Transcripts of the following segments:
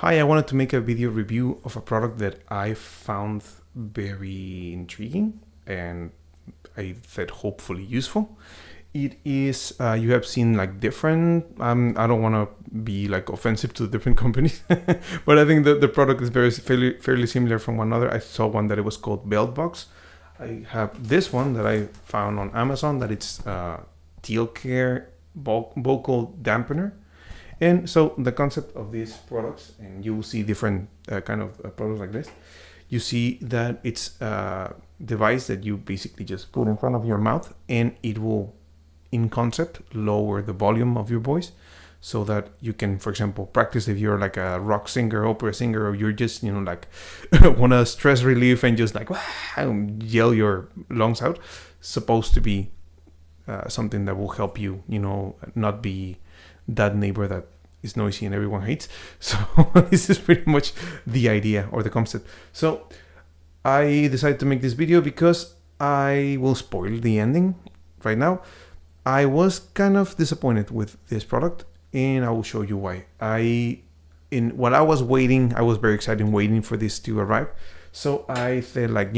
Hi, I wanted to make a video review of a product that I found very intriguing and I said hopefully useful. It is, you have seen like different, I don't want to be like offensive to different companies, but I think that the product is fairly similar from one another. I saw one that it was called BeltBox. I have this one that I found on Amazon that it's Tilcarele vocal dampener. And so the concept of these products, and you will see different kind of products like this, you see that it's a device that you basically just put in front of your mouth and it will, in concept, lower the volume of your voice so that you can, for example, practice if you're like a rock singer, opera singer, or you're just, like want a stress relief and just like yell your lungs out. Supposed to be something that will help you, not be that neighbor that is noisy and everyone hates. So this is pretty much the idea or the concept. So I decided to make this video because I will spoil the ending right now. I was kind of disappointed with this product and I will show you why. While I was waiting, I was very excited waiting for this to arrive. So I said like,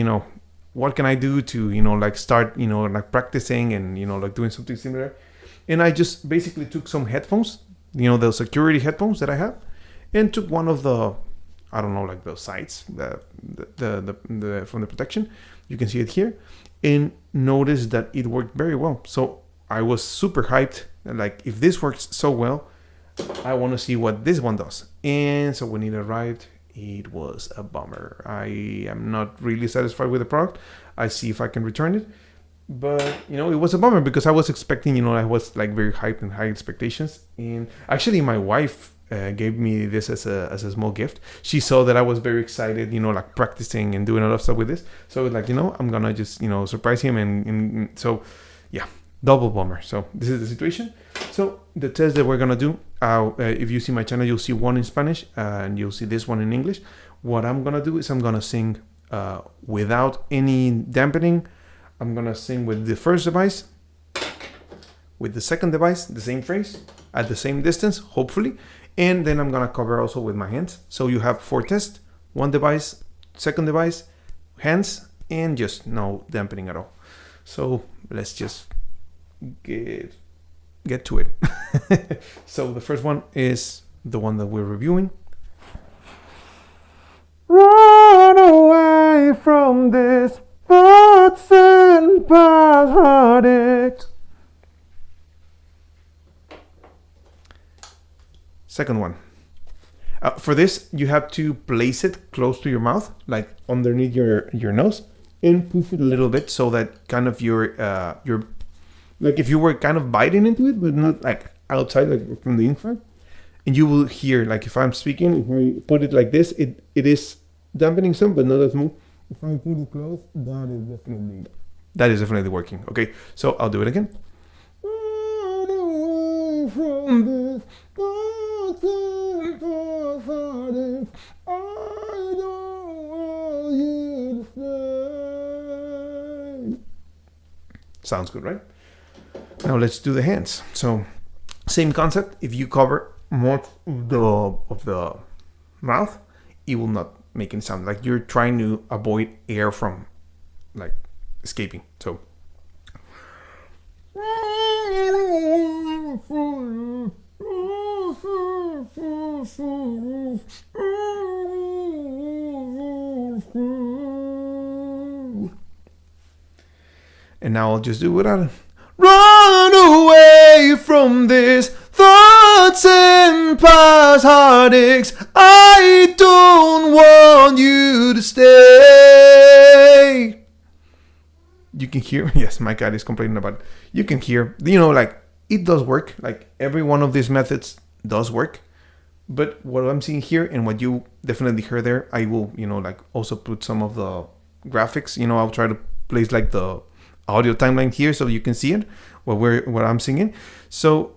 what can I do to, like start, like practicing and, like doing something similar. And I just basically took some headphones, the security headphones that I have, and took one of the, I don't know, like the sides, the from the protection. You can see it here, and notice that it worked very well. So I was super hyped. Like, if this works so well, I want to see what this one does. And so when it arrived, it was a bummer. I am not really satisfied with the product. I see if I can return it. But, it was a bummer because I was expecting, I was like very hyped and high expectations. And actually my wife gave me this as a small gift. She saw that I was very excited, like practicing and doing a lot of stuff with this. So like, I'm gonna just, surprise him. And so, yeah, double bummer. So this is the situation. So the test that we're gonna do, if you see my channel, you'll see one in Spanish and you'll see this one in English. What I'm gonna do is I'm gonna sing without any dampening. I'm gonna sing with the first device, with the second device, the same phrase, at the same distance, hopefully. And then I'm gonna cover also with my hands. So you have 4 tests, one device, second device, hands, and just no dampening at all. So let's just get to it. So the first one is the one that we're reviewing. Run away from this thoughts and past heartaches. Second one. For this, you have to place it close to your mouth, like underneath your nose, and push it a little bit so that kind of your like if you were kind of biting into it, but not like outside, like from the inside. And you will hear, like if I'm speaking, if I put it like this, it is dampening some, but not as much. If I put it close, that is definitely working. Okay, so I'll do it again. Sounds good, right? Now let's do the hands. So same concept. If you cover more of the mouth, it will not make any sound. Like you're trying to avoid air from like escaping. So and now I'll just do without it. Run away from this thoughts and past heartaches. I don't want you to stay. You can hear, yes, my cat is complaining about it. You can hear, like it does work. Like every one of these methods does work. But what I'm seeing here and what you definitely heard there, I will, like also put some of the graphics. I'll try to place like the audio timeline here so you can see it, what I'm singing. So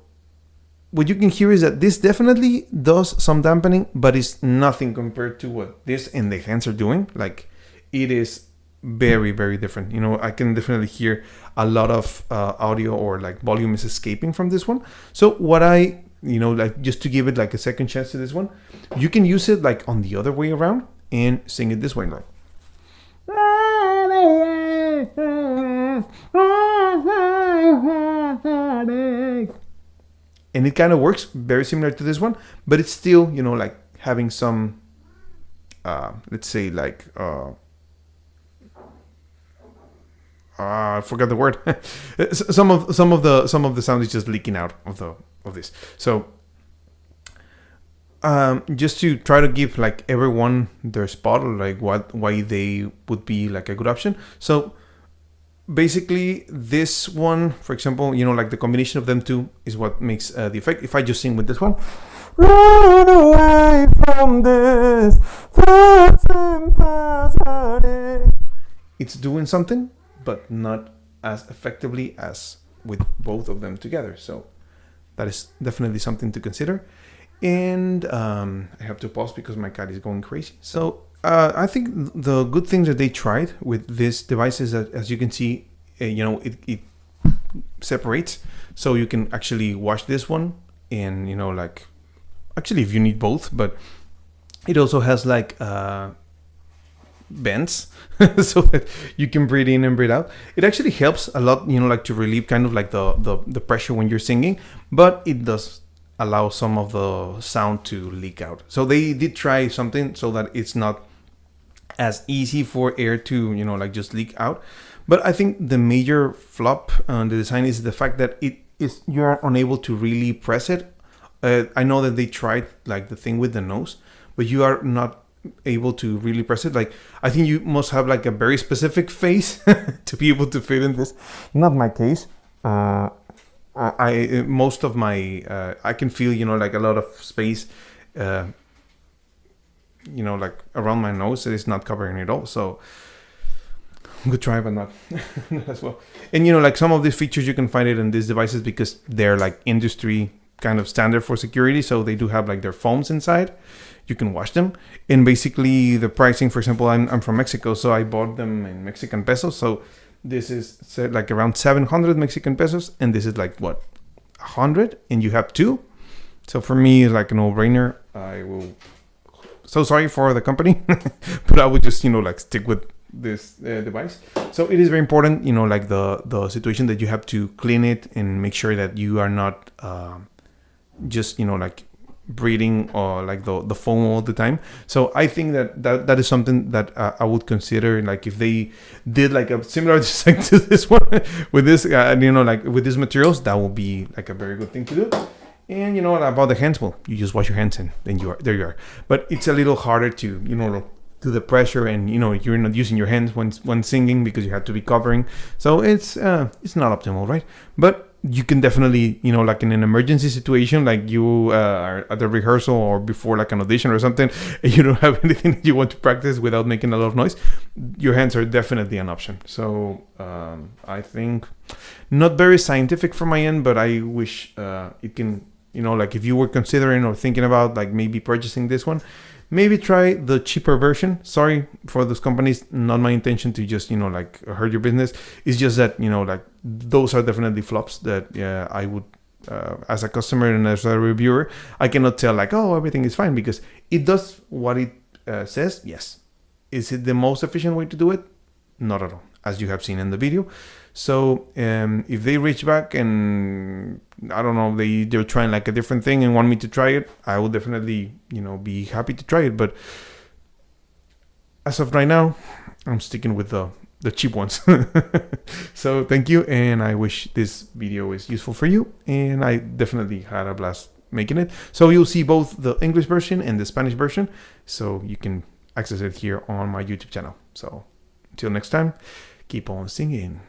what you can hear is that this definitely does some dampening, but it's nothing compared to what this and the hands are doing. Like it is very, very different. I can definitely hear a lot of audio or like volume is escaping from this one. So what I you know, like just to give it like a second chance to this one, you can use it like on the other way around and sing it this way, like. And it kind of works very similar to this one, but it's still, you know, like having some, let's say like, I forgot the word. some of the sound is just leaking out of this. So just to try to give like everyone their spot, or like why they would be like a good option. So basically this one, for example, you know, like the combination of them two is what makes the effect. If I just sing with this one, run away from this, it's doing something, but not as effectively as with both of them together. So that is definitely something to consider. And I have to pause because my cat is going crazy. So I think the good things that they tried with this device is that, as you can see, you know, it separates. So you can actually watch this one and, you know, like, actually if you need both, but it also has like vents so that you can breathe in and breathe out. It actually helps a lot, you know, like to relieve kind of like the pressure when you're singing, but it does allow some of the sound to leak out. So they did try something so that it's not as easy for air to, you know, like just leak out. But I think the major flop on the design is the fact that you're unable to really press it. I know that they tried like the thing with the nose, but you are not able to really press it. Like, I think you must have like a very specific face to be able to fit in this. Not my case. I most of my I can feel, you know, like a lot of space, you know, like around my nose. It is not covering it all. So good try, but not as well. And, you know, like some of these features you can find it in these devices because they're like industry kind of standard for security. So they do have like their foams inside. You can wash them. And basically the pricing, for example, I'm from Mexico, so I bought them in Mexican pesos. So this is set like around 700 Mexican pesos. And this is like what, 100? And you have two. So for me, it's like a no-brainer. I will, so sorry for the company, but I would just, you know, like stick with this device. So it is very important, you know, like the situation that you have to clean it and make sure that you are not just, you know, like breathing or like the foam all the time. So I think that is something that I would consider, like if they did like a similar design to this one with this, you know, like with these materials, that would be like a very good thing to do. And you know about the hands, well, you just wash your hands and then there you are. But it's a little harder to, you know, do the pressure, and you know you're not using your hands when singing because you have to be covering. So it's not optimal, right? But you can definitely, you know, like in an emergency situation, like you are at a rehearsal or before like an audition or something, and you don't have anything that you want to practice without making a lot of noise, your hands are definitely an option. So I think not very scientific from my end, but I wish it can, you know, like if you were considering or thinking about like maybe purchasing this one, maybe try the cheaper version. Sorry for those companies. Not my intention to just, you know, like hurt your business. It's just that, you know, like those are definitely flops that I would, as a customer and as a reviewer, I cannot tell like, oh, everything is fine, because it does what it says. Yes. Is it the most efficient way to do it? Not at all, as you have seen in the video. So if they reach back and I don't know, they're trying like a different thing and want me to try it, I will definitely, you know, be happy to try it. But as of right now, I'm sticking with the cheap ones. So thank you, and I wish this video is useful for you, and I definitely had a blast making it. So you'll see both the English version and the Spanish version, so you can access it here on my YouTube channel. So until next time, keep on singing.